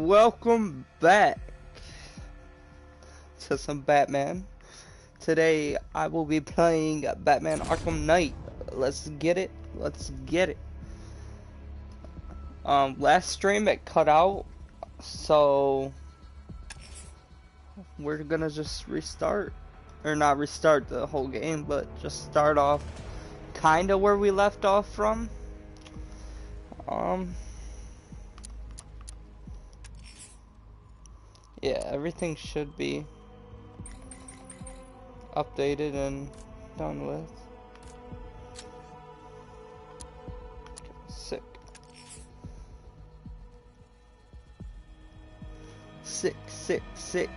welcome back to some Batman. Today I will be playing Batman Arkham Knight. Let's get it. Let's get it. Last stream it cut out, so we're gonna just restart, or not restart the whole game, but just start off kinda where we left off from. Yeah, everything should be updated and done with. Sick. Sick, sick, sick.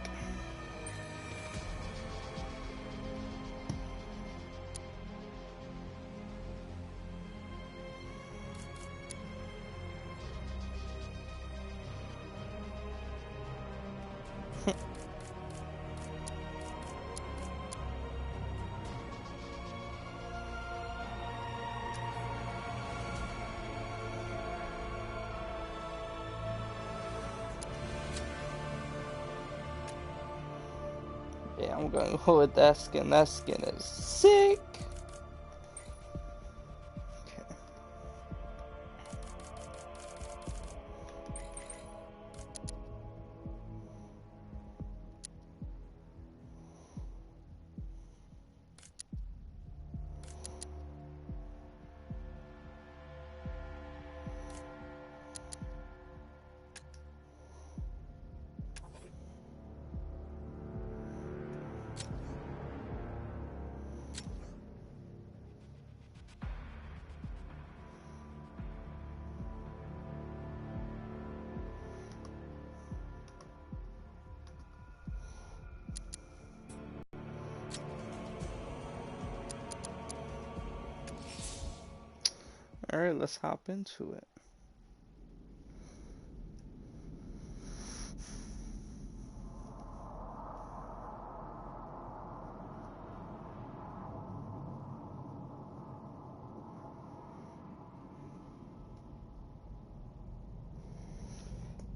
Yeah, I'm gonna go with that skin. That skin is sick. Okay. Alright, let's hop into it.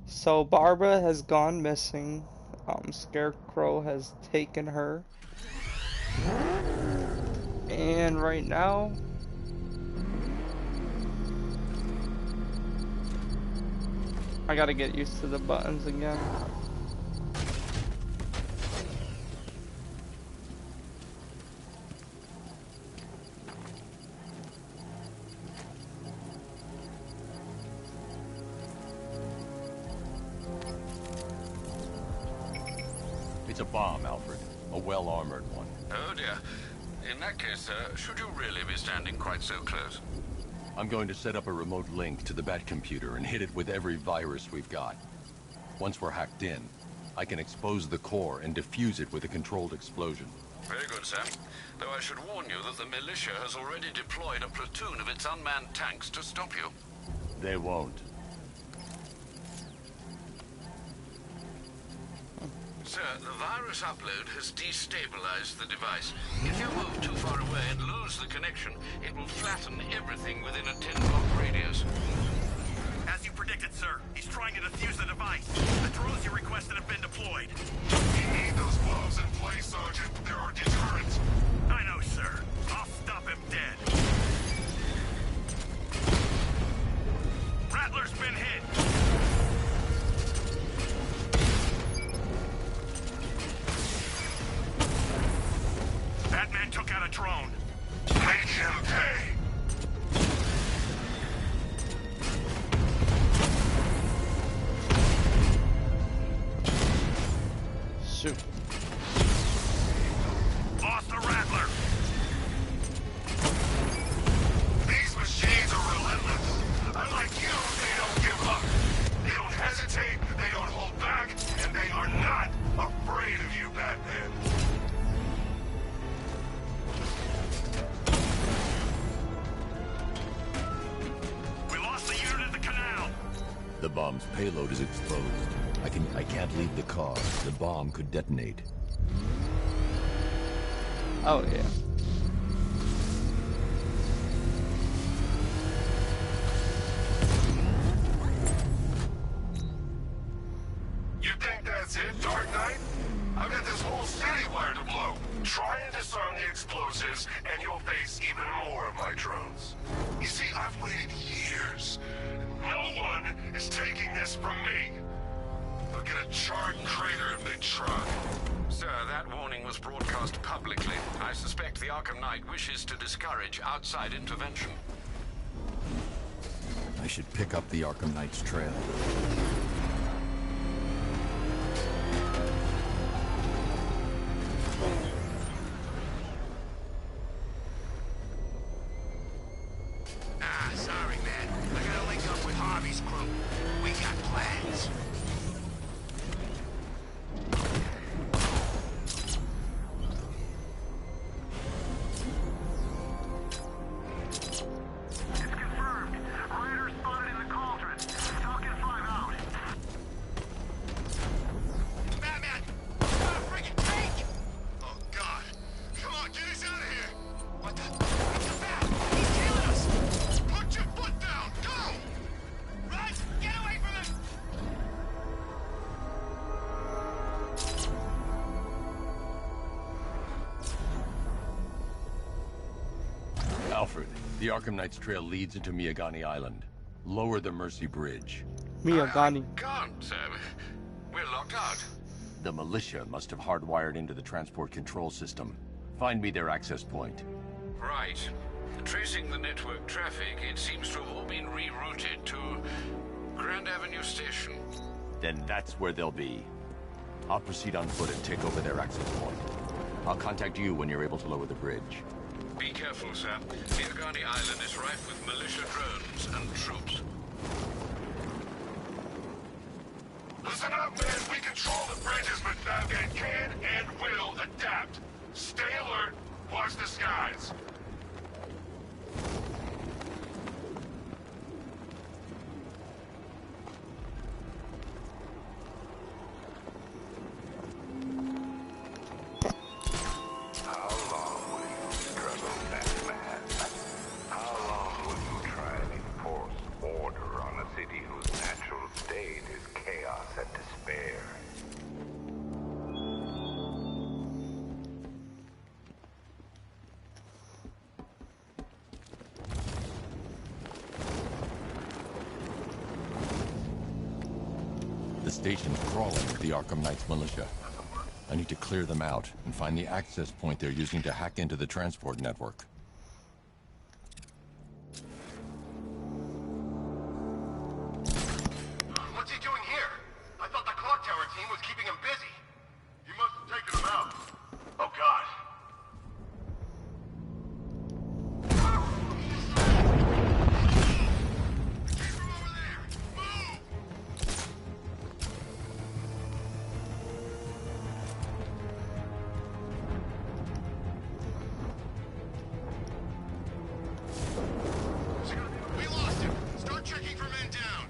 So Barbara has gone missing. Scarecrow has taken her. And right now, I gotta get used to the buttons again. It's a bomb, Alfred. A well-armored one. Oh dear. In that case, should you really be standing quite so close? I'm going to set up a remote link to the Bat computer and hit it with every virus we've got. Once we're hacked in, I can expose the core and defuse it with a controlled explosion. Very good, sir. Though I should warn you that the militia has already deployed a platoon of its unmanned tanks to stop you. They won't. Sir, the virus upload has destabilized the device. If you move too far away and lose the connection, it will flatten everything within a 10-block radius. As you predicted, sir. He's trying to defuse the device. The drones you requested have been deployed. We need those bombs in place, Sergeant. There are deterrents. I know, sir. I'll stop him dead. Rattler's been hit. Batman took out a drone. Make him pay. Shoot. Lost the Rattler. These machines are relentless. Unlike you, they don't give up. They don't hesitate, they don't hold back, and they are not afraid of you, Batman. We lost the unit at the canal. The bomb's payload is exposed. I can't leave the car. The bomb could detonate. Oh yeah. You think that's it, Dark Knight? I've got this whole city wired to blow. Try and disarm the explosives, and you'll face even more of my drones. You see, I've waited years. No one is taking this from me. They'll get a charred crater if they try. Sir, that warning was broadcast publicly. I suspect the Arkham Knight wishes to discourage outside intervention. I should pick up the Arkham Knight's trail. Sorry, man. I gotta link up with Harvey's crew. We got plans. It's confirmed. Rider spotted in the cauldron. Talking 5 out. Batman! Friggin' tank! Oh, God. Come on, get us out of here! What the? It's a bat! He's killing us! Put your foot down! Go! Run! Get away from him! Alfred, the Arkham Knight's trail leads into Miyagani Island. Lower the Mercy Bridge. Miyagani. Can't, sir. We're locked out. The militia must have hardwired into the transport control system. Find me their access point. Right. Tracing the network traffic, it seems to have all been rerouted to Grand Avenue Station. Then that's where they'll be. I'll proceed on foot and take over their access point. I'll contact you when you're able to lower the bridge. Be careful, sir. Miyagani Island is rife with militia drones and troops. Listen up, man. We control the bridges, but Batman can and will adapt. Stay alert. Watch the skies. How long will you struggle, Batman? How long will you try and enforce order on a city whose natural state is chaos and despair? The station's crawling with the Arkham Knight's militia. I need to clear them out and find the access point they're using to hack into the transport network. What's he doing here? I thought the clock tower team was keeping him busy. You must have taken him out. Oh, God. Keep him over there. Move! We lost him. Start checking for men down.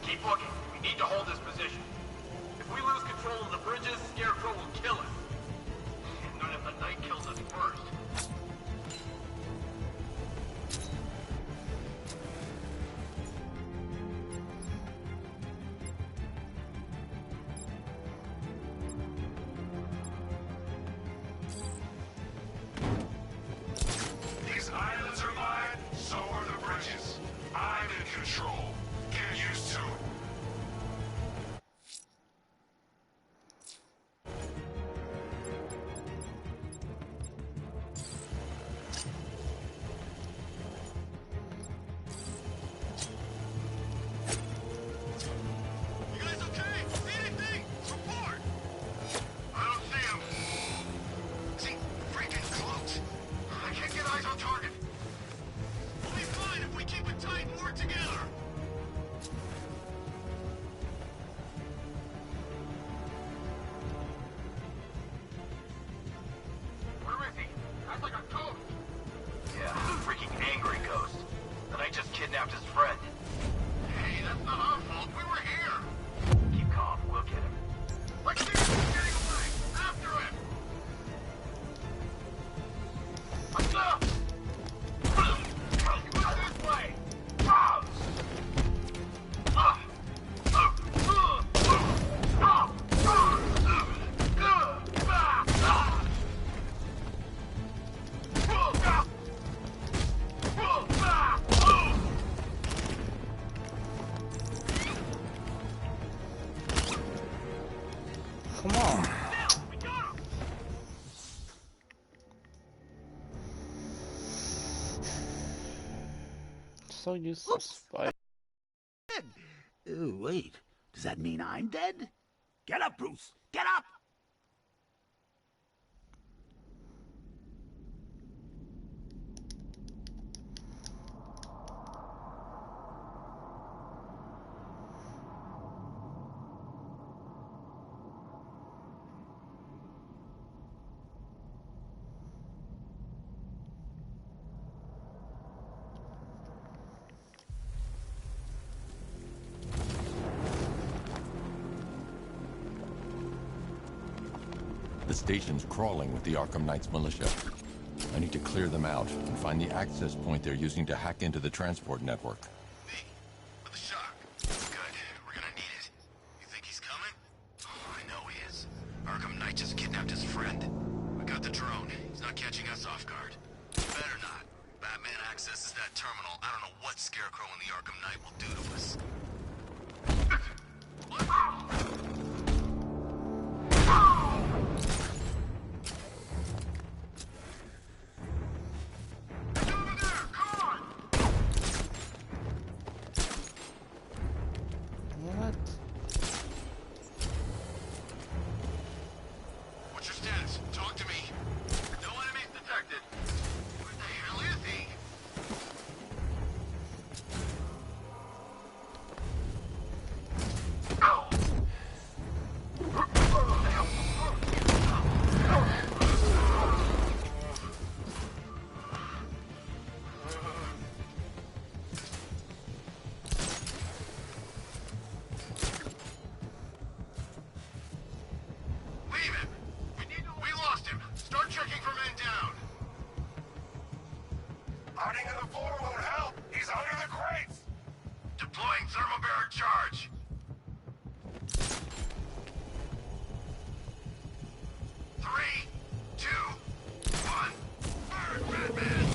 Keep looking. We need to hold this position. If we lose control of the bridges, Scarecrow will kill us. Not if the Knight kills us first. These islands are mine, so are the bridges. I'm in control. Get used to it. You guys okay? See anything? Report! I don't see him. See, freaking close. I can't get eyes on target. We'll be fine if we keep it tight and work together. Come on. So useless. But Wait, does that mean I'm dead? Get up, Bruce! Get up! The station's crawling with the Arkham Knight's militia. I need to clear them out and find the access point they're using to hack into the transport network. Me? With the shock. Good. We're gonna need it. You think he's coming? Oh, I know he is. Arkham Knight just kidnapped his friend. We got the drone. He's not catching us off guard. Better not. Batman accesses that terminal. I don't know what Scarecrow and the Arkham Knight will do to us. what? What's your status? Talk to me. No enemies detected. Where the hell is he? Leave him. We lost him. Start checking for men down. Hiding in the floor won't help. He's under the crates. Deploying thermobaric charge. Three, two, one. Fire at Batman.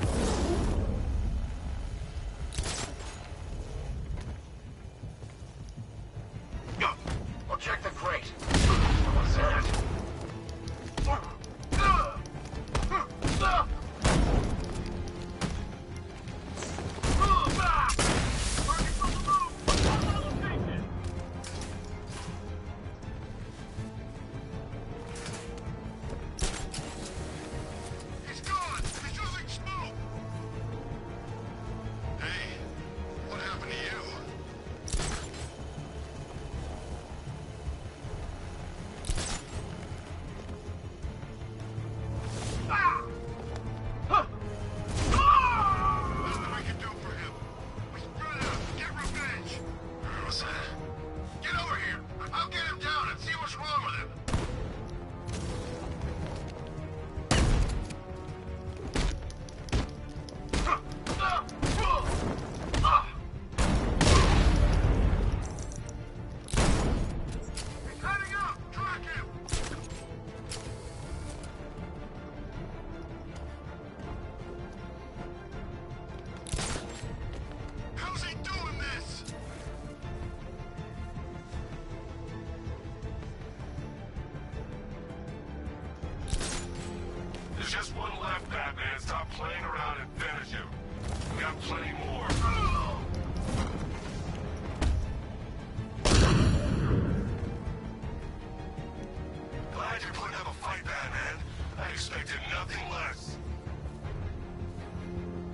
I'll check the crate. What's that? He's gone! He's using smoke! Hey, what happened to you? Nothing we can do for him. We spread out, get revenge. What's that? Get over here. I'll get him down and see what's wrong with him. He's heading up. Track him. How's he doing this? There's just one left, Batman. Stop playing around and finish him. We got plenty more. Glad you're putting up a fight, Batman. I expected nothing less.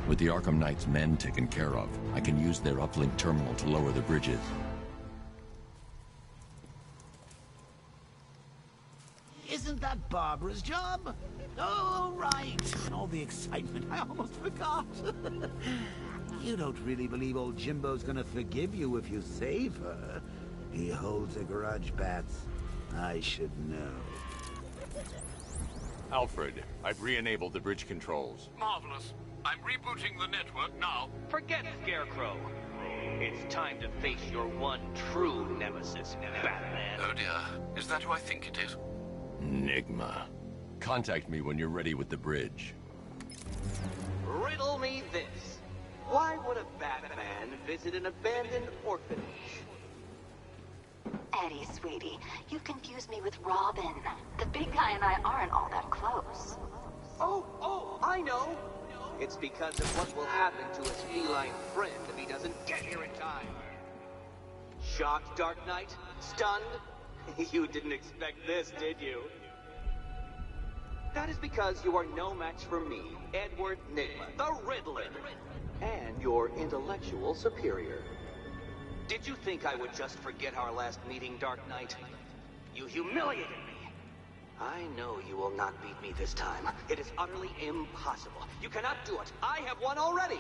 With the Arkham Knight's men taken care of, I can use their uplink terminal to lower the bridges. Isn't that Barbara's job? Oh, right. All the excitement. I almost forgot. You don't really believe old Jimbo's gonna forgive you if you save her. He holds a grudge, Bats. I should know. Alfred, I've re-enabled the bridge controls. Marvelous. I'm rebooting the network now. Forget Scarecrow. It's time to face your one true nemesis, Batman. Oh dear. Is that who I think it is? Enigma. Contact me when you're ready with the bridge. Riddle me this. Why would a Batman visit an abandoned orphanage? petty, sweetie. You confused me with Robin. The big guy and I aren't all that close. Oh, I know! It's because of what will happen to his feline friend if he doesn't get here in time. Shocked, Dark Knight? Stunned? You didn't expect this, did you? That is because you are no match for me, Edward Nygma, the Riddler, and your intellectual superior. Did you think I would just forget our last meeting, Dark Knight? You humiliated me. I know you will not beat me this time. It is utterly impossible. You cannot do it. I have won already.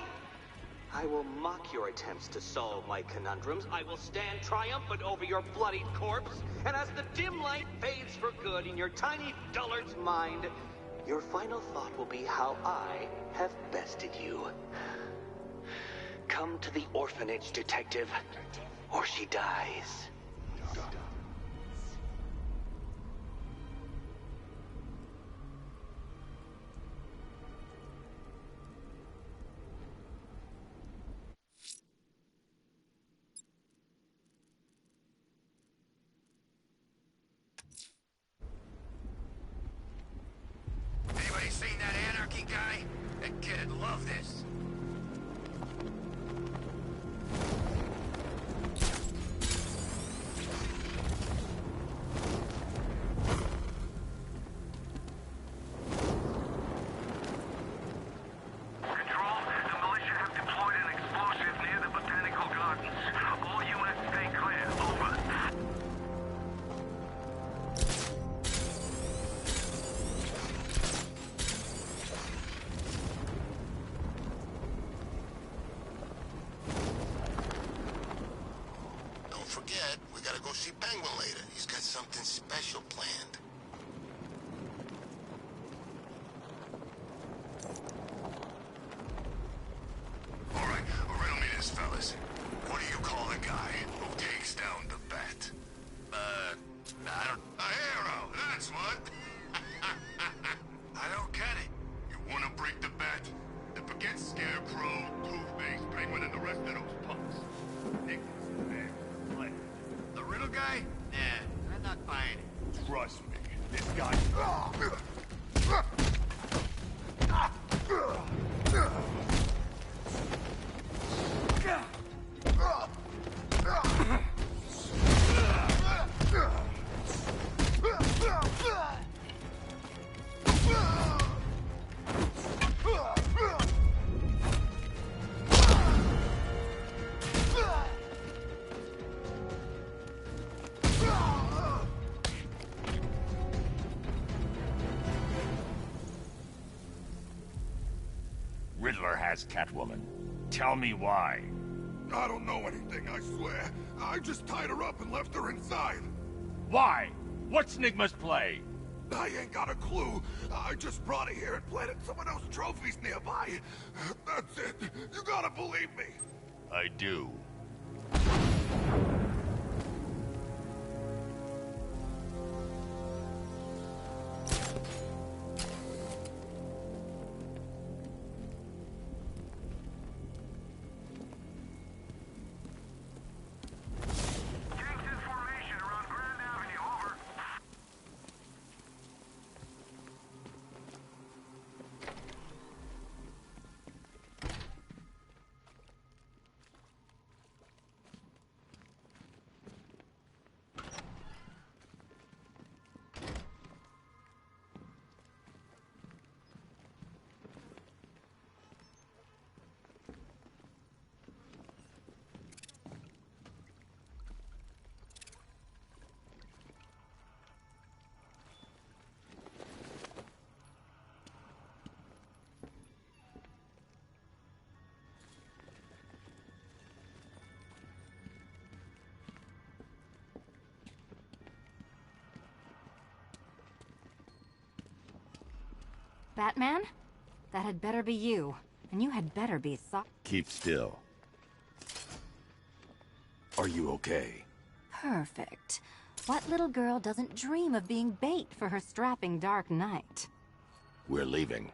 I will mock your attempts to solve my conundrums. I will stand triumphant over your bloodied corpse. And as the dim light fades for good in your tiny dullard's mind, your final thought will be how I have bested you. Come to the orphanage, detective, or she dies. Anybody seen that anarchy guy? That kid'd love this. Control, the militia have deployed an explosive near the botanical gardens. All units stay clear. Over. Don't forget, we gotta go see Penguin later. He's got something special planned. All right, riddle me this, fellas. What do you call the guy who takes down the bat? I don't... A hero, that's what. I don't get it. You wanna break the bat? Then forget Scarecrow, Two-Face, Penguin, and the rest of those punks. Nicholas, man, play. The riddle guy? Nah, I'm not buying it. Trust me, this guy... Riddler has Catwoman. Tell me why. I don't know anything, I swear. I just tied her up and left her inside. Why? What's Nygma's play? I ain't got a clue. I just brought her here and planted some of those trophies nearby. That's it. You gotta believe me. I do. Gangs in formation around Grand Avenue, over. Batman? That had better be you. And you had better be Keep still. Are you okay? perfect. What little girl doesn't dream of being bait for her strapping Dark Knight? We're leaving.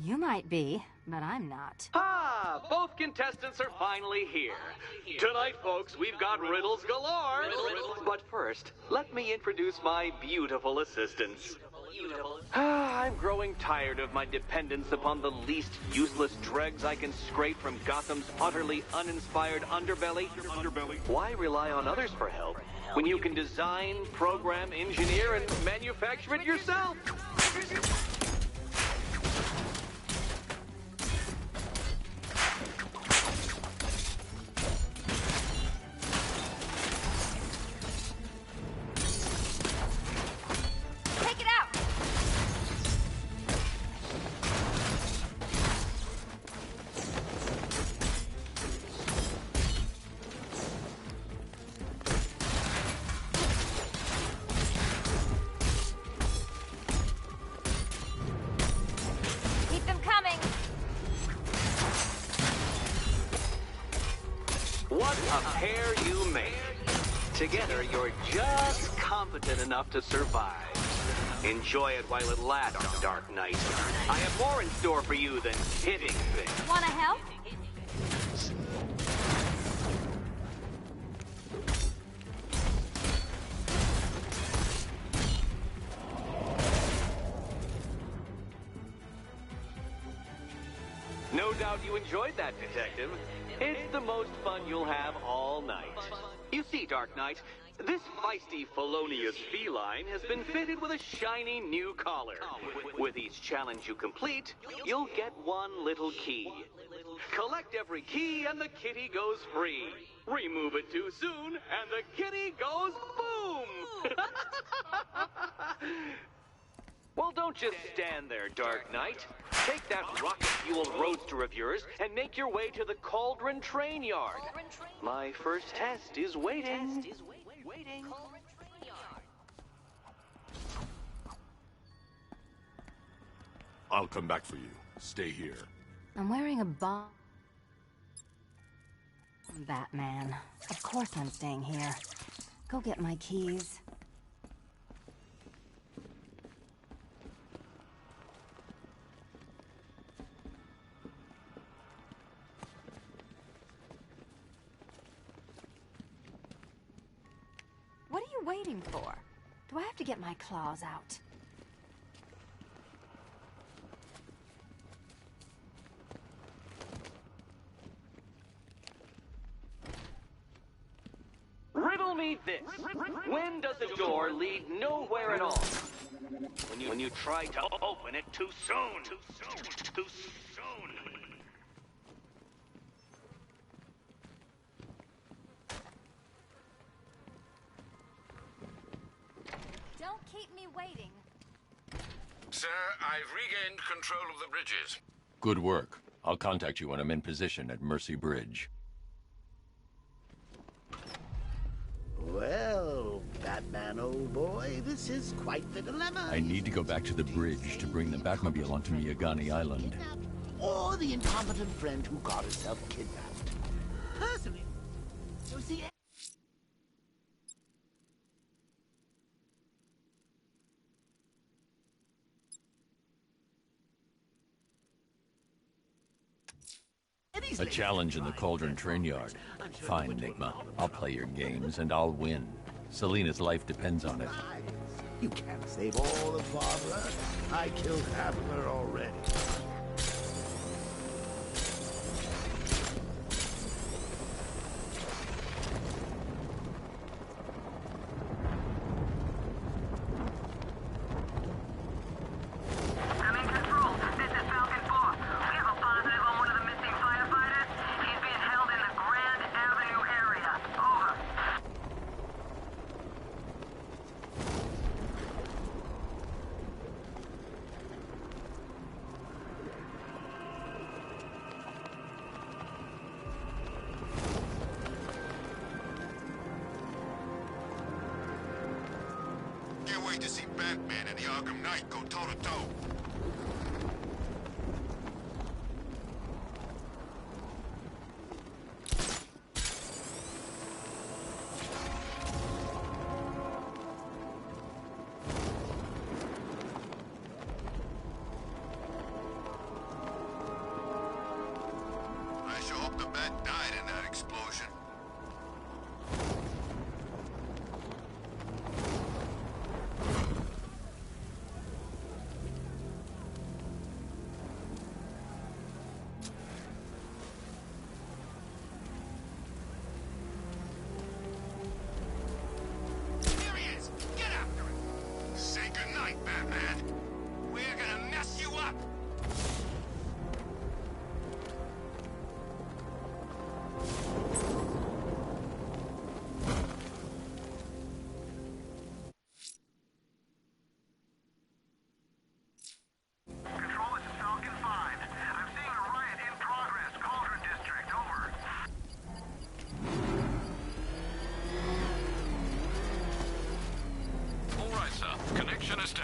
You might be, but I'm not. Ah, both contestants are finally here. Tonight, folks, we've got riddles galore. But first, let me introduce my beautiful assistants. I'm growing tired of my dependence upon the least useless dregs I can scrape from Gotham's utterly uninspired underbelly. Why rely on others for help when you can design, program, engineer, and manufacture it yourself? What a pair you make. Together, you're just competent enough to survive. Enjoy it while it lasts, Dark Knight. I have more in store for you than hitting things. Wanna help? No doubt you enjoyed that, Detective. It's the most fun you'll have all night. You see, Dark Knight, this feisty, felonious feline has been fitted with a shiny new collar. With each challenge you complete, you'll get one little key. Collect every key and the kitty goes free. Remove it too soon and the kitty goes boom! Well, don't just stand there, Dark Knight. Take that rocket-fueled roadster of yours and make your way to the Cauldron Train Yard. My first test is waiting. I'll come back for you. Stay here. I'm wearing a bomb. Batman. Of course I'm staying here. Go get my keys. What are you waiting for? Do I have to get my claws out? Riddle me this. When does a door lead nowhere at all? When you try to open it too soon. Too soon. Don't keep me waiting. Sir, I've regained control of the bridges. Good work. I'll contact you when I'm in position at Mercy Bridge. Well, Batman, old boy, this is quite the dilemma. I need to go back to the bridge to bring the Batmobile onto Miyagani Island. Or the incompetent friend who got herself kidnapped. Personally, you see... A challenge in the Cauldron Train Yard. Fine, Enigma. I'll play your games, and I'll win. Selina's life depends on it. You can't save all of Barbara. I killed half of her already. Can't wait to see Batman and the Arkham Knight go toe-to-toe. I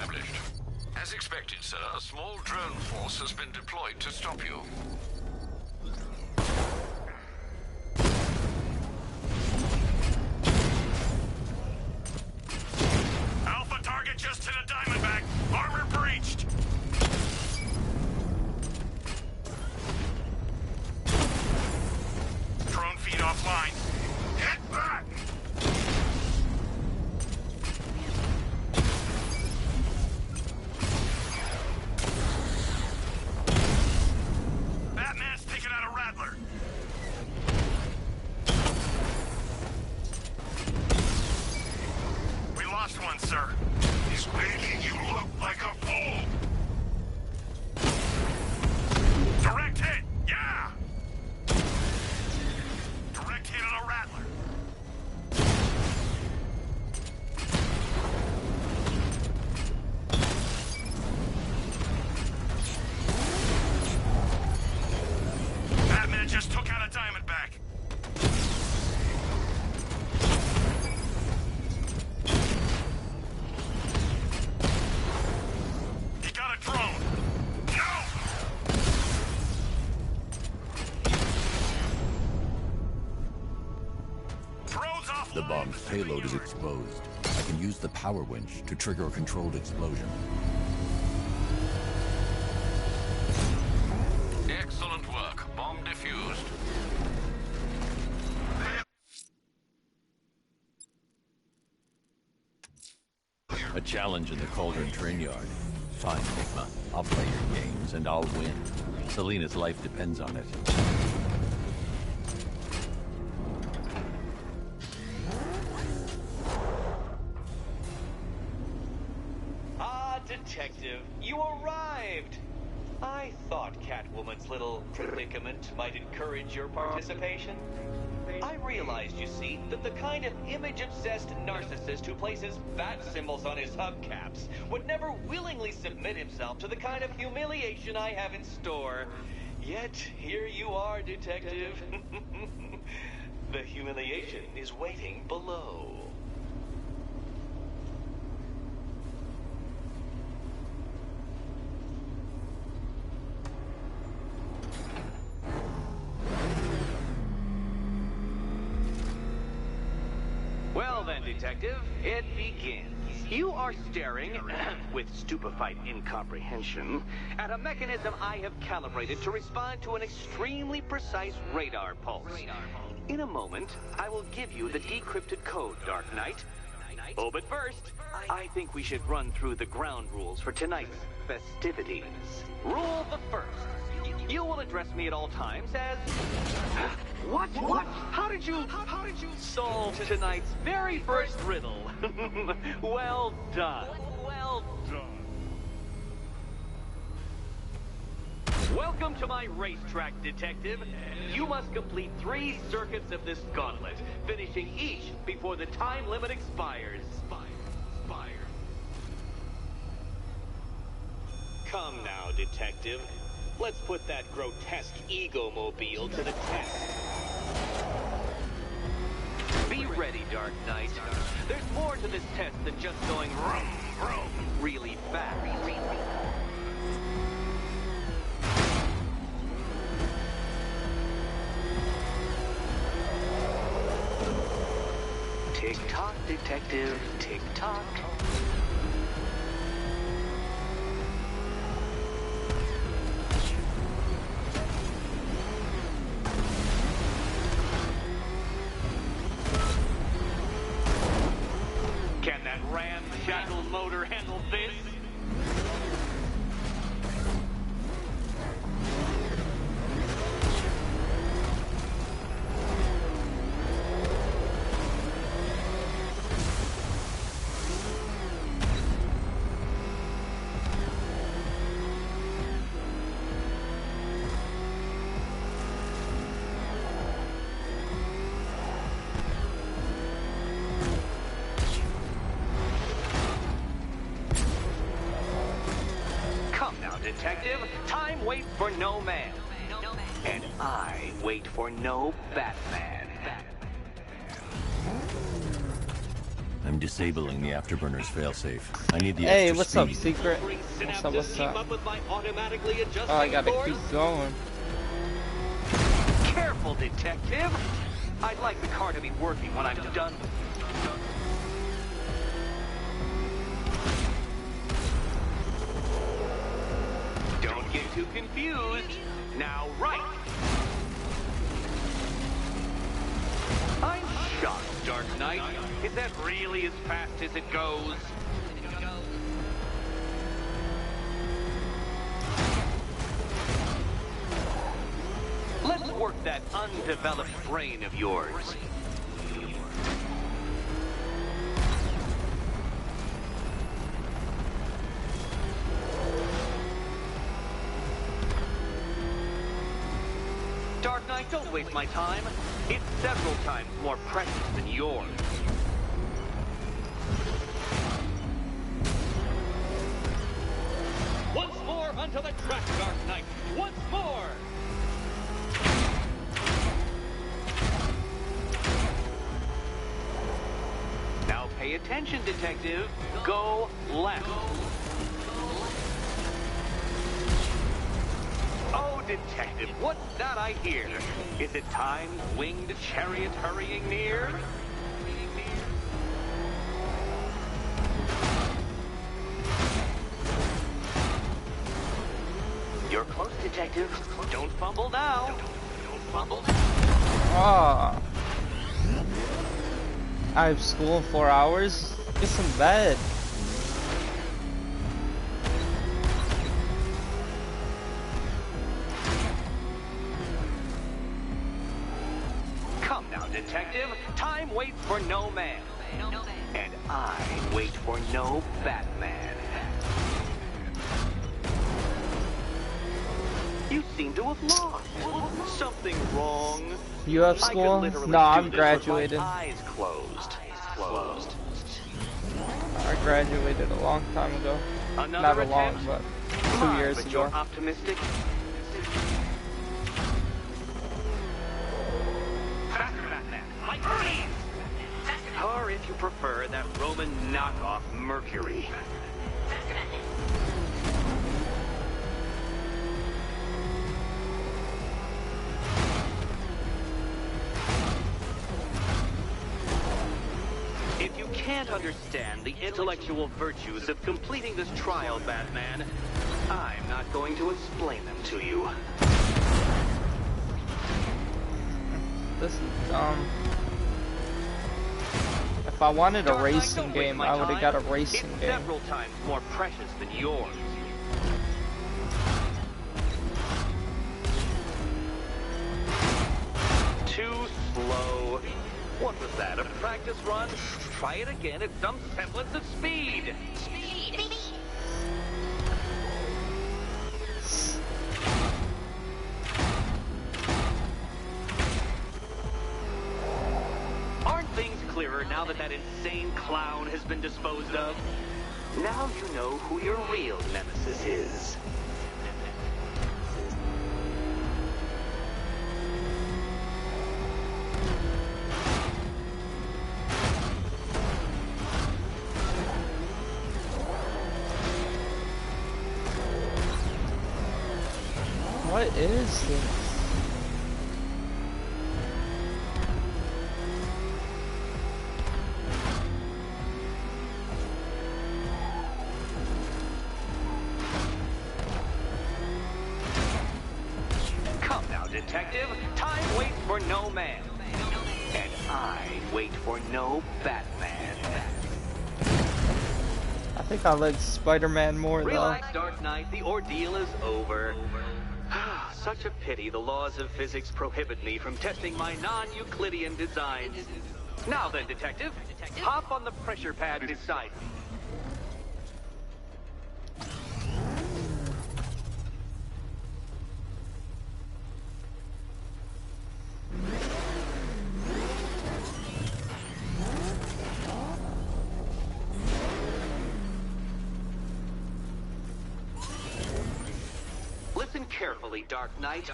established. As expected, sir, a small drone force has been deployed to stop you. Alpha target just hit a Diamondback. Armor breached. Drone feed offline. Get back! Batman's taking out a Rattler. We lost one, sir. He's making you look like a fool. Direct hit! Yeah! Direct hit on a Rattler. Batman just took out a Diamondback. He got a drone. No! Drone's offline. The bomb's payload is exposed. I can use the power winch to trigger a controlled explosion. Excellent work. Bomb defused. A challenge in the Cauldron train yard. Fine, Enigma. I'll play your games, and I'll win. Selina's life depends on it. Ah, Detective, you arrived! I thought Catwoman's little predicament might encourage your participation. I realized, you see, that the kind of image-obsessed narcissist who places bat symbols on his hubcaps would never willingly submit himself to the kind of humiliation I have in store. Yet, here you are, Detective. The humiliation is waiting below. Well then, Detective, it begins. You are staring, with stupefied incomprehension, at a mechanism I have calibrated to respond to an extremely precise radar pulse. In a moment, I will give you the decrypted code, Dark Knight. Oh, but first, I think we should run through the ground rules for tonight's festivities. Rule the first. You will address me at all times as... What? How did you solve tonight's very first riddle? Well done. Well done. Welcome to my racetrack, Detective. You must complete 3 circuits of this gauntlet, finishing each before the time limit expires. Come now, Detective. Let's put that grotesque ego-mobile to the test. Be ready, Dark Knight. There's more to this test than just going vroom, vroom really fast. Tick-tock, Detective, tick-tock. Can that ramshackle motor handle this? Detective, time waits for no man. And I wait for no Batman. I'm I'm disabling the afterburner's failsafe. I need the Hey, extra what's speed. up, Secret? What's up? Oh, I gotta keep going. Careful, detective. I'd like the car to be working when I'm done. Don't get too confused. Now, right. I'm shocked, Dark Knight. Is that really as fast as it goes? Let's work that undeveloped brain of yours. Dark Knight, don't waste my time. It's several times more precious than yours. Once more onto the track, Dark Knight. Once more! Now pay attention, detective. Go left. Oh, detective, what's that I hear? Is it time's winged chariot hurrying near? You're close, detective. Don't fumble now. Don't fumble now. Ah. I have school in 4 hours. Get some bed. Come now, detective. Time waits for no man. And I wait for no Batman. You seem to have lost. Something wrong? You have school? No, I'm graduated. Eyes closed. I graduated a long time ago. Not a long, but 2 years ago. You're optimistic. Faster, Batman. Like freeze. Or if you prefer, that Roman knockoff Mercury. If you can't understand the intellectual virtues of completing this trial, Batman, I'm not going to explain them to you. This is dumb. If I wanted a racing game, I would have got a racing game. Several times more precious than yours. Too slow. What was that, a practice run? Try it again at some semblance of speed. Aren't things clearer now that insane clown has been disposed of? Now you know who your real nemesis is. What is this? Come now, detective. Time waits for no man. And I wait for no Batman. I think I like Spider-Man more though. Relax, Dark Knight. The ordeal is over. Such a pity the laws of physics prohibit me from testing my non-Euclidean designs. Now then, detective, hop on the pressure pad beside me. Listen carefully, Dark Knight.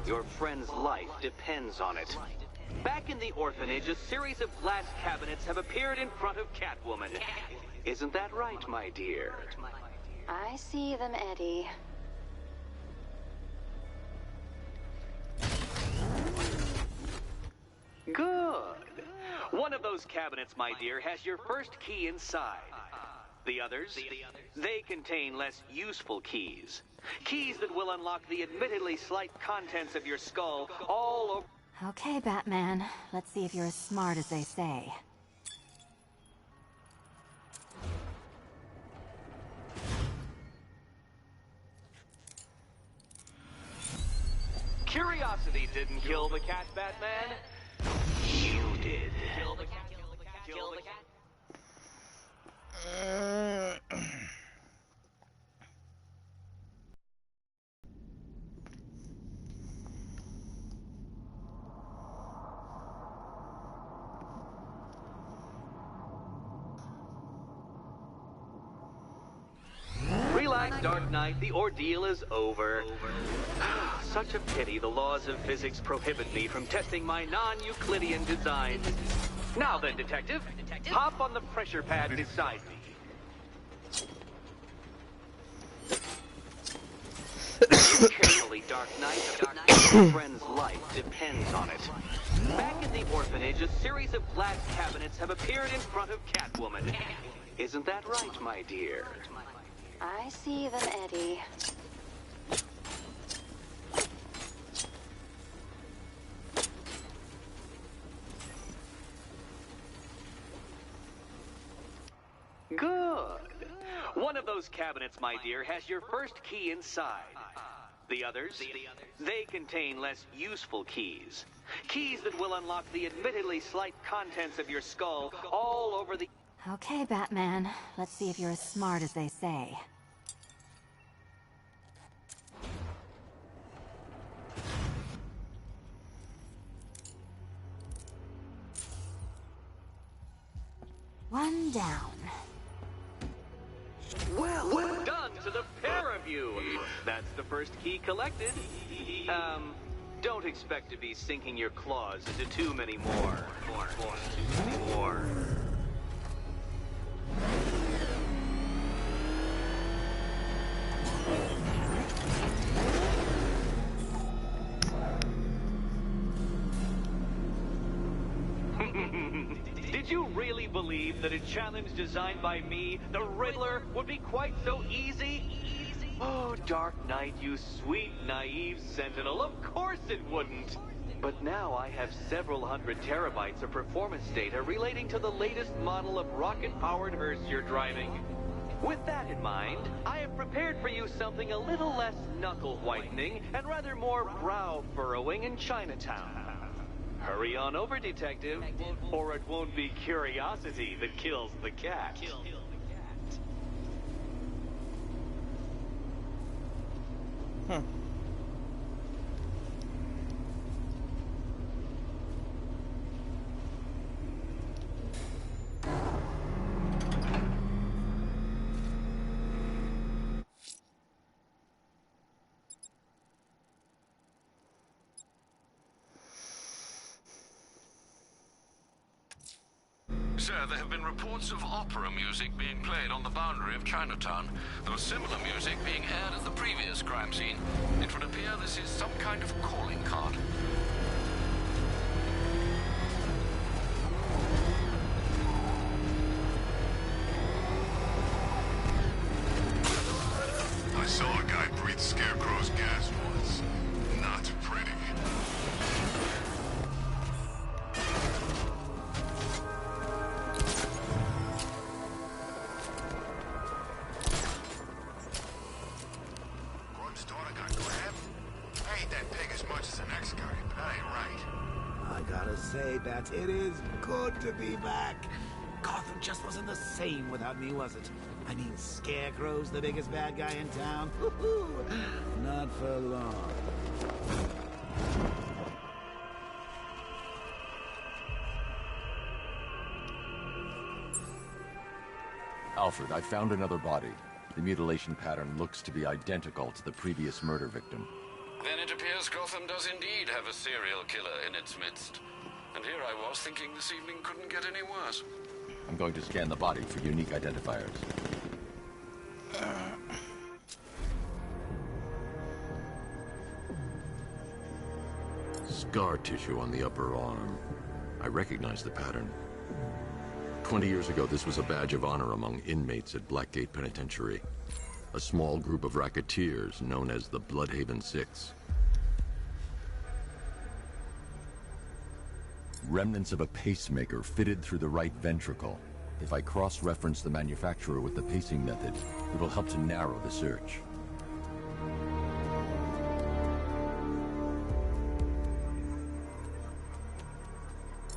Your friend's life depends on it. Back in the orphanage, a series of glass cabinets have appeared in front of Catwoman. Isn't that right, my dear? I see them, Eddie. Good. One of those cabinets, my dear, has your first key inside. The others, they contain less useful keys. Keys that will unlock the admittedly slight contents of your skull all over... Okay, Batman. Let's see if you're as smart as they say. Curiosity didn't kill the cat, Batman. You did. Kill the cat. Kill the cat. Relax, Dark Knight. The ordeal is over. Such a pity the laws of physics prohibit me from testing my non-Euclidean designs. Now then, Detective, hop on the pressure pad beside me. Carefully, Dark Knight. Your friend's life depends on it. Back in the orphanage, a series of glass cabinets have appeared in front of Catwoman. Isn't that right, my dear? I see them, Eddie. Good. One of those cabinets, my dear, has your first key inside. The others, they contain less useful keys. Keys that will unlock the admittedly slight contents of your skull all over the... Okay, Batman. Let's see if you're as smart as they say. One down. Well done to the pair of you. That's the first key collected. Don't expect to be sinking your claws into too many more. Did you really believe that a challenge designed by me, the Riddler, would be quite so easy? Oh, Dark Knight, you sweet, naive sentinel, of course it wouldn't. But now I have several hundred terabytes of performance data relating to the latest model of rocket-powered hearse you're driving. With that in mind, I have prepared for you something a little less knuckle-whitening and rather more brow-furrowing in Chinatown. Hurry on over, Detective, or it won't be curiosity that kills the cat. Sir, there have been reports of opera music being played on the boundary of Chinatown. There was similar music being aired at the previous crime scene. It would appear this is some kind of calling card. I saw a guy breathe Scarecrow's gas once. Not pretty. Say, Bats, it is good to be back. Gotham just wasn't the same without me, was it? I mean, Scarecrow's the biggest bad guy in town. Not for long. Alfred, I found another body. The mutilation pattern looks to be identical to the previous murder victim. Then it appears Gotham does indeed have a serial killer in its midst. And here I was thinking this evening couldn't get any worse. I'm going to scan the body for unique identifiers. Scar tissue on the upper arm. I recognize the pattern. 20 years ago, this was a badge of honor among inmates at Blackgate Penitentiary. A small group of racketeers known as the Bloodhaven Six. Remnants of a pacemaker fitted through the right ventricle. If I cross-reference the manufacturer with the pacing method, it will help to narrow the search.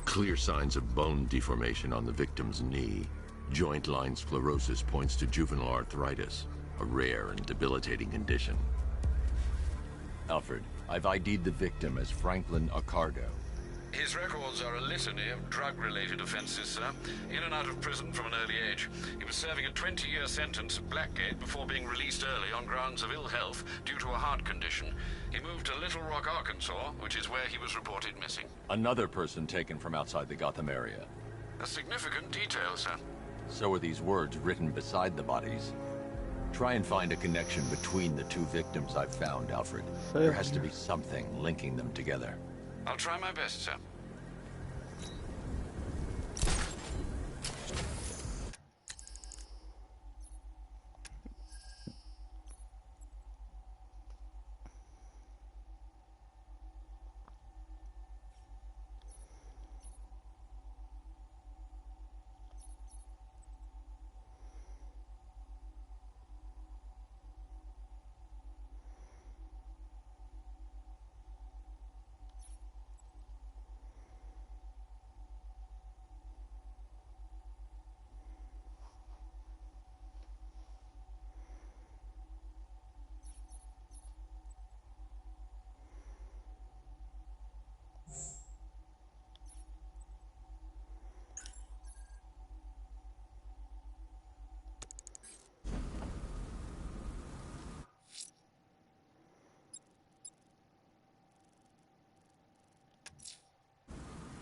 Clear signs of bone deformation on the victim's knee. Joint line sclerosis points to juvenile arthritis, a rare and debilitating condition. Alfred, I've ID'd the victim as Franklin Accardo. His records are a litany of drug-related offenses, sir. In and out of prison from an early age. He was serving a 20-year sentence at Blackgate before being released early on grounds of ill health due to a heart condition. He moved to Little Rock, Arkansas, which is where he was reported missing. Another person taken from outside the Gotham area. A significant detail, sir. So are these words written beside the bodies. Try and find a connection between the two victims I've found, Alfred. There has to be something linking them together. I'll try my best, sir.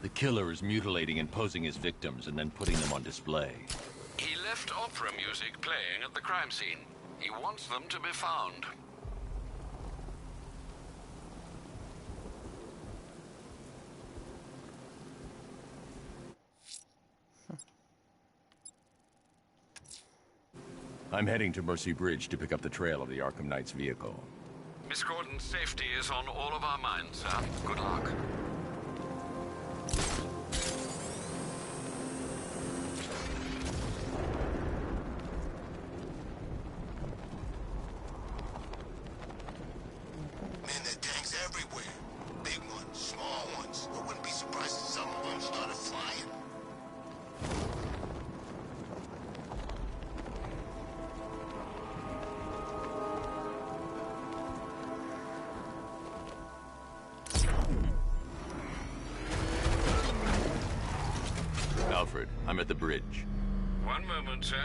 The killer is mutilating and posing his victims and then putting them on display. He left opera music playing at the crime scene. He wants them to be found. I'm heading to Mercy Bridge to pick up the trail of the Arkham Knight's vehicle. Miss Gordon's safety is on all of our minds, sir. Good luck. Man, there are gangs everywhere. Big ones, small ones. I wouldn't be surprised if some of them started flying. Alfred, I'm at the bridge. One moment, sir.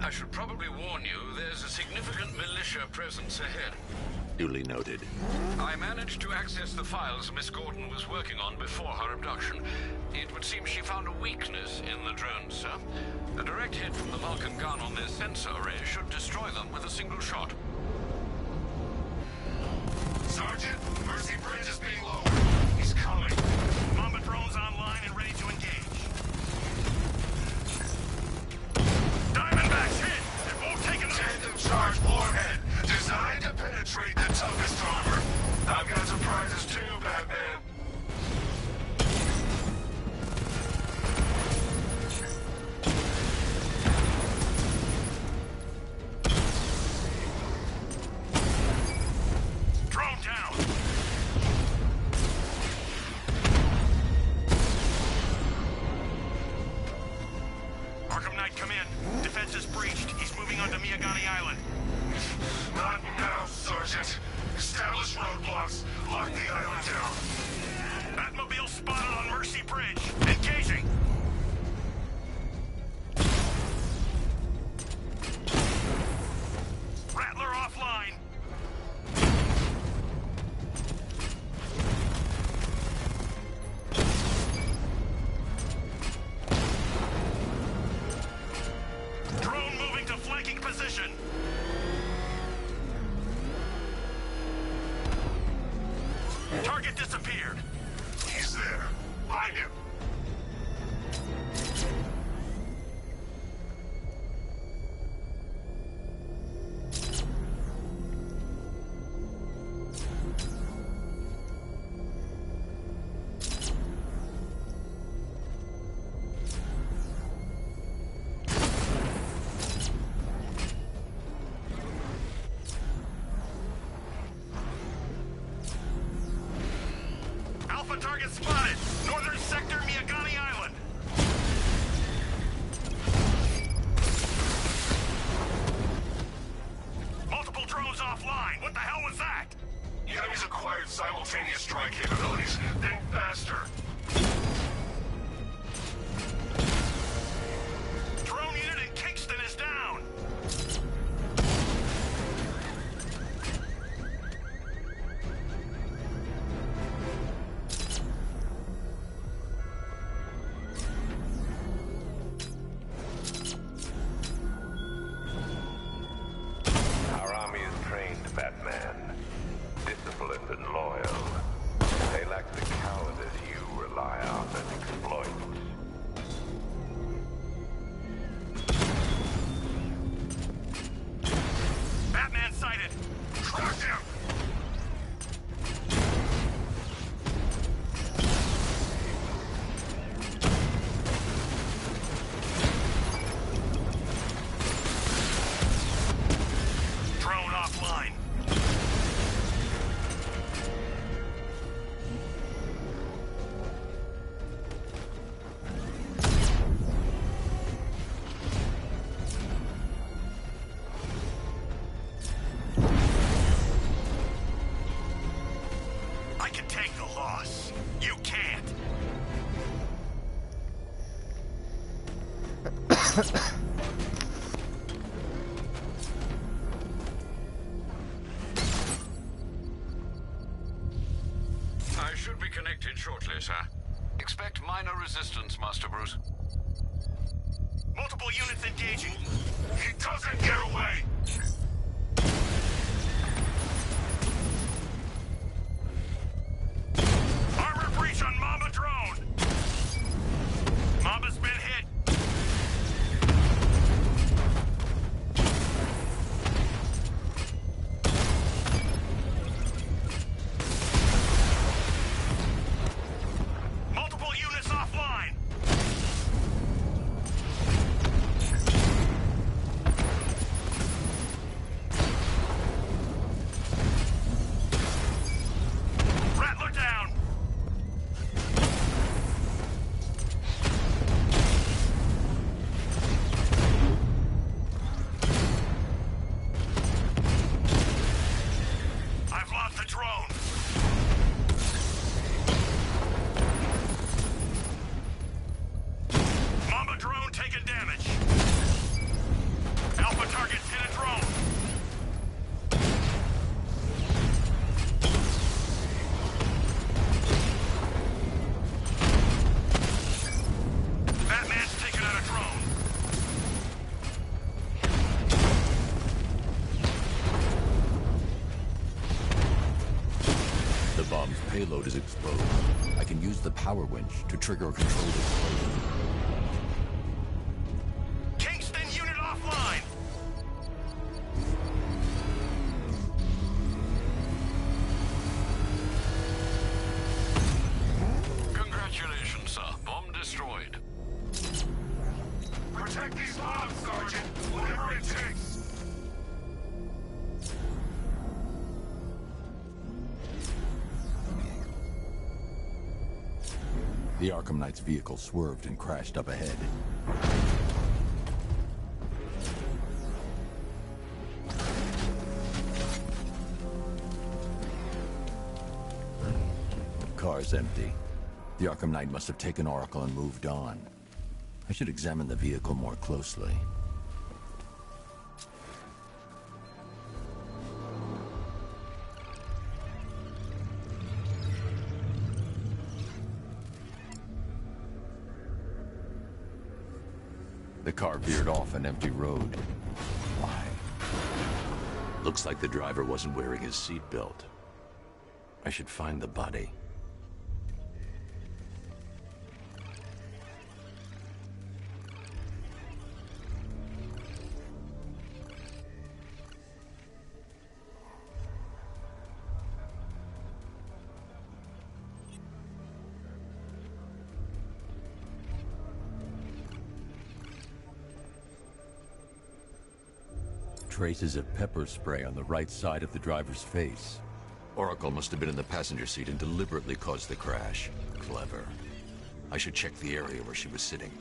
I should probably warn you, there's a significant militia presence ahead. Duly noted. I managed to access the files Miss Gordon was working on before her abduction. It would seem she found a weakness in the drones, sir. A direct hit from the Vulcan gun on their sensor array should destroy them with a single shot. Sergeant, Mercy Bridge is being lowered. He's coming. Mamba drones online and ready to engage. Diamondbacks hit! It won't take enough! Tandem charge warhead, designed to penetrate the toughest armor. I've got surprises too, Batman. Drone down! Arkham Knight, come in. Defense is breached. He's moving onto Miyagani Island. Not now, Sergeant. Establish roadblocks. Lock the island down. Batmobile spotted on Mercy Bridge. Engaging! Rattler offline. Miyagani Island. Multiple drones offline. What the hell was that? The enemy's acquired simultaneous strike capabilities. Think faster. Drone unit in Kingston is down. Our army is trained, Batman. Disciplined and loyal. They lack the cowardice you rely on and exploit. Batman sighted. Track him! Drone offline. I can take the loss. You can't. I should be connected shortly, sir. Expect minor resistance, Master Bruce. Multiple units engaging. He doesn't get away! Armor breach on Mamba drone. Mamba's been hit. Multiple units offline. Rattler down. I've lost the drone. Mamba drone taking damage. Alpha targets hit a drone. Batman's taking out a drone. The bomb's payload is exposed. I can use the power winch to trigger a controlled explosion. Kingston unit offline. Congratulations, sir. Bomb destroyed. Protect these bombs, Sergeant! Whatever it takes! The Arkham Knight's vehicle swerved and crashed up ahead. Car's empty. The Arkham Knight must have taken Oracle and moved on. I should examine the vehicle more closely. The car veered off an empty road. Why? Looks like the driver wasn't wearing his seatbelt. I should find the body. Traces of pepper spray on the right side of the driver's face. Oracle must have been in the passenger seat and deliberately caused the crash. Clever. I should check the area where she was sitting.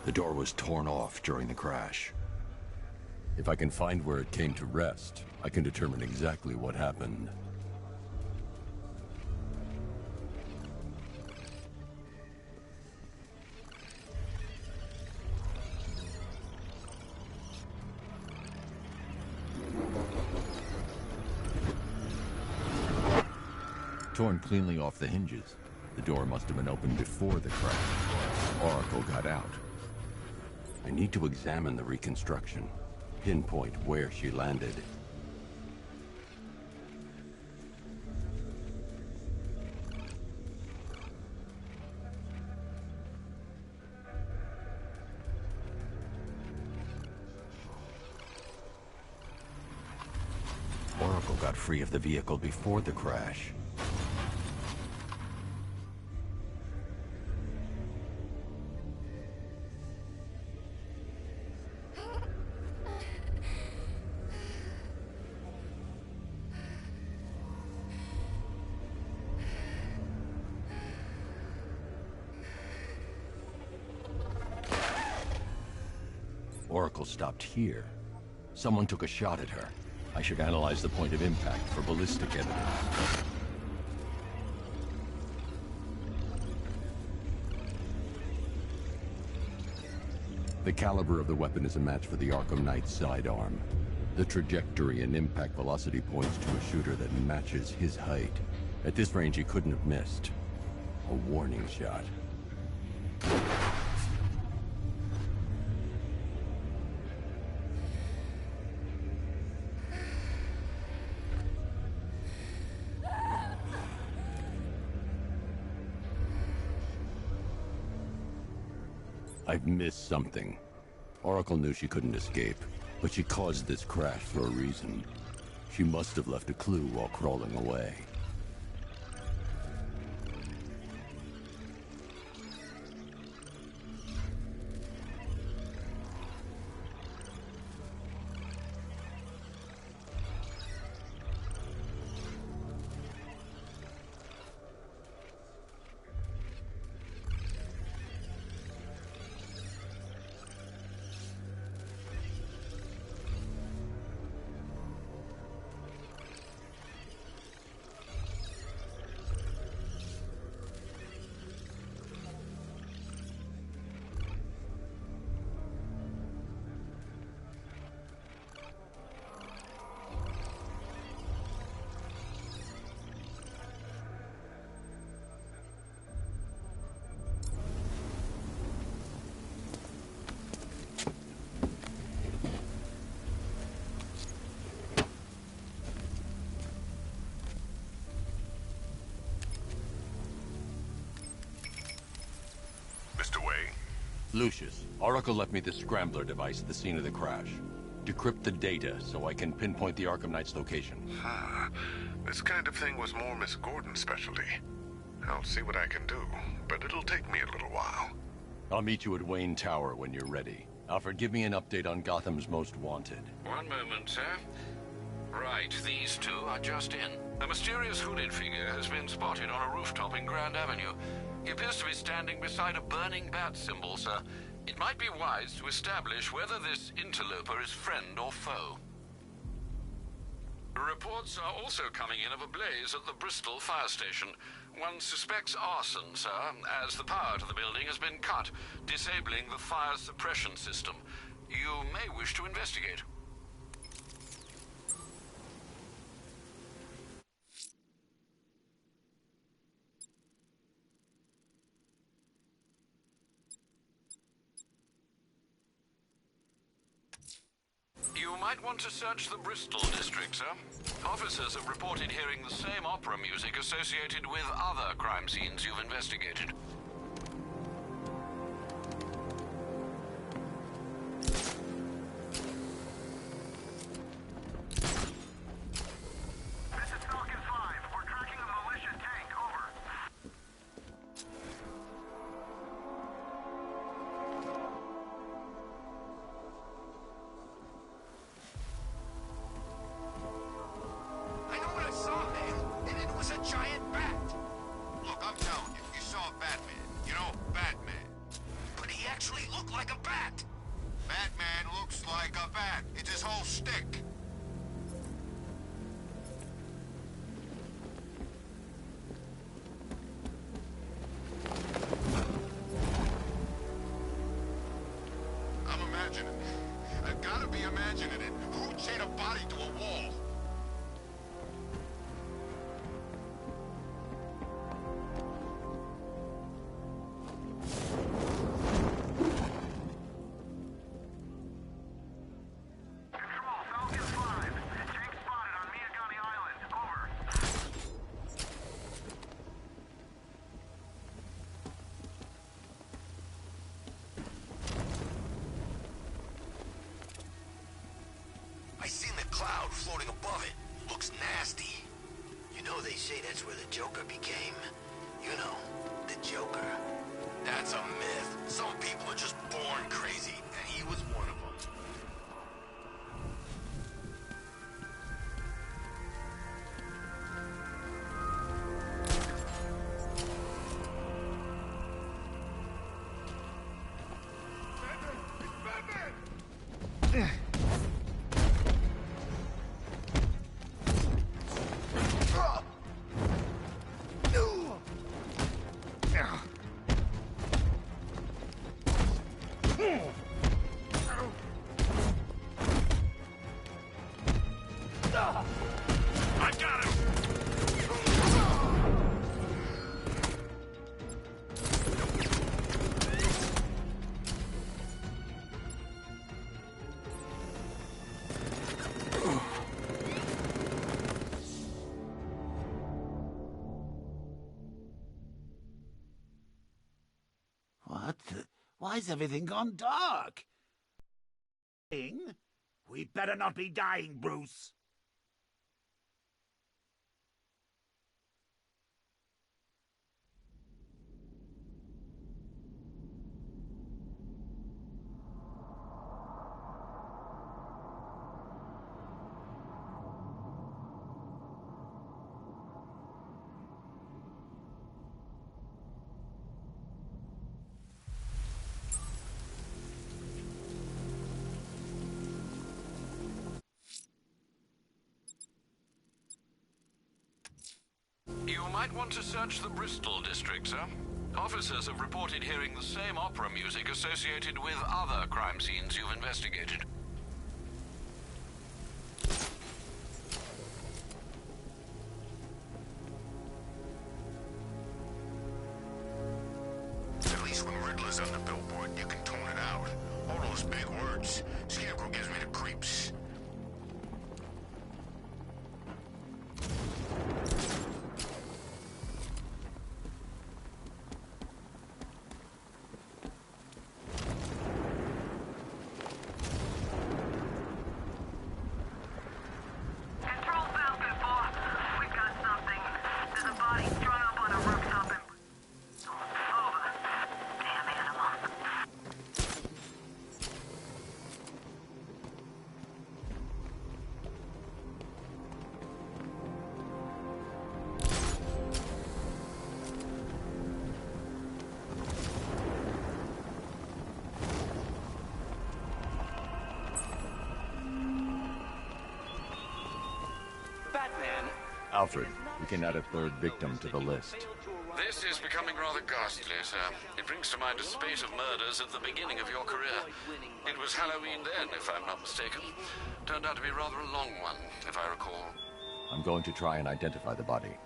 The door was torn off during the crash. If I can find where it came to rest, I can determine exactly what happened. Torn cleanly off the hinges. The door must have been opened before the crash. Oracle got out. I need to examine the reconstruction, pinpoint where she landed. Oracle got free of the vehicle before the crash. Oracle stopped here. Someone took a shot at her. I should analyze the point of impact for ballistic evidence. The caliber of the weapon is a match for the Arkham Knight's sidearm. The trajectory and impact velocity points to a shooter that matches his height. At this range, he couldn't have missed. A warning shot. I've missed something. Oracle knew she couldn't escape, but she caused this crash for a reason. She must have left a clue while crawling away. Lucius, Oracle left me the scrambler device at the scene of the crash. Decrypt the data so I can pinpoint the Arkham Knight's location. This kind of thing was more Miss Gordon's specialty. I'll see what I can do, but it'll take me a little while. I'll meet you at Wayne Tower when you're ready. Alfred, give me an update on Gotham's Most Wanted. One moment, sir. Right, these two are just in. A mysterious hooded figure has been spotted on a rooftop in Grand Avenue. He appears to be standing beside a burning bat symbol, sir. It might be wise to establish whether this interloper is friend or foe. Reports are also coming in of a blaze at the Bristol fire station. One suspects arson, sir, as the power to the building has been cut, disabling the fire suppression system. You may wish to investigate. You might want to search the Bristol district, sir. Officers have reported hearing the same opera music associated with other crime scenes you've investigated. This is Falcon 5. We're tracking a militia tank. Over. body to a wall. Control, Falcon 5. Jake spotted on Miyagani Island. Over. I seen the cloud floating above it. Looks nasty. You know they say that's where the Joker became. You know, the Joker. That's a myth. Some people are just born crazy, and he was one of them. I got him! What the? Why's everything gone dark? We better not be dying, Bruce. You might want to search the Bristol district, sir. Officers have reported hearing the same opera music associated with other crime scenes you've investigated. At least when Riddler's on the billboard, you can tone it out. All those big words. Scarecrow gives me the creeps. Control, Falcon 4. We got something. There's a body strung up on a rooftop in... Over. Damn animal. Batman. Alfred, we can add a third victim to the list. This is becoming rather ghastly, sir. It brings to mind a spate of murders at the beginning of your career. It was Halloween then, if I'm not mistaken. Turned out to be rather a long one, if I recall. I'm going to try and identify the body.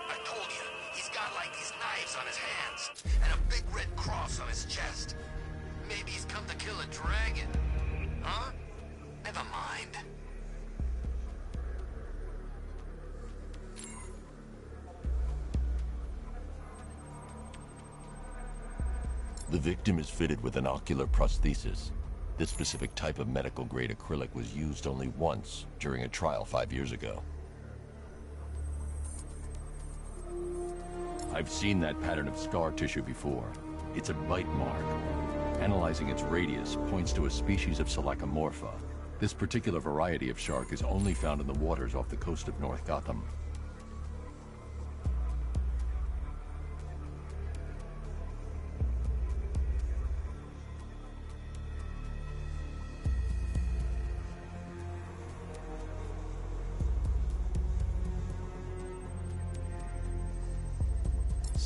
I told you, he's got like these knives on his hands, and a big red cross on his chest. Maybe he's come to kill a dragon. Huh? Never mind. The victim is fitted with an ocular prosthesis. This specific type of medical-grade acrylic was used only once during a trial 5 years ago. I've seen that pattern of scar tissue before. It's a bite mark. Analyzing its radius points to a species of Selachomorpha. This particular variety of shark is only found in the waters off the coast of North Gotham.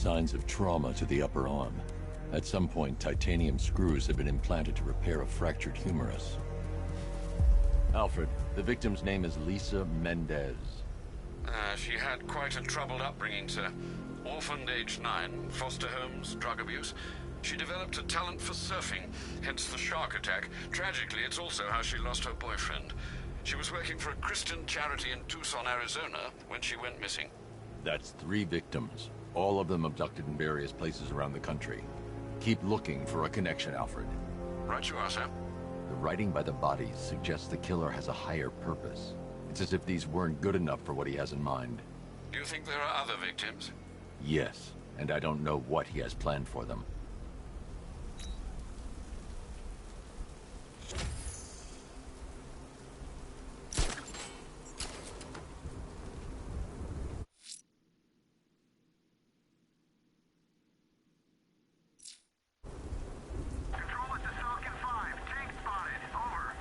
signs of trauma to the upper arm. At some point, titanium screws have been implanted to repair a fractured humerus. Alfred, the victim's name is Lisa Mendez. She had quite a troubled upbringing, sir. Orphaned age 9, foster homes, drug abuse. She developed a talent for surfing, hence the shark attack. Tragically, it's also how she lost her boyfriend. She was working for a Christian charity in Tucson, Arizona, when she went missing. That's 3 victims, all of them abducted in various places around the country. Keep looking for a connection, Alfred. Right you are, sir. The writing by the bodies suggests the killer has a higher purpose. It's as if these weren't good enough for what he has in mind. Do you think there are other victims? Yes, and I don't know what he has planned for them. Control, this is Falcon 5. Tank spotted. Over.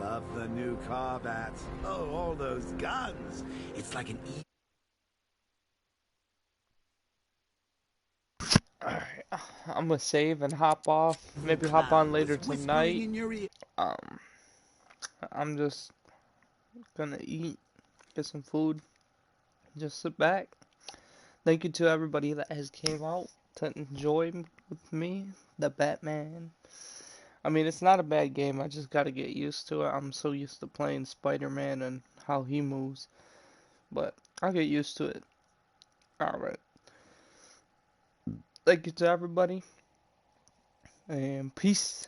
Love the new car bats. Oh, all those guns. It's like an Alright, I'm gonna save and hop off. Maybe hop on later tonight. in your ear. I'm just gonna eat, get some food, just sit back. Thank you to everybody that has came out to enjoy with me, the Batman. I mean, it's not a bad game, I just gotta get used to it. I'm so used to playing Spider-Man and how he moves, but I'll get used to it. Alright. Thank you to everybody, and peace.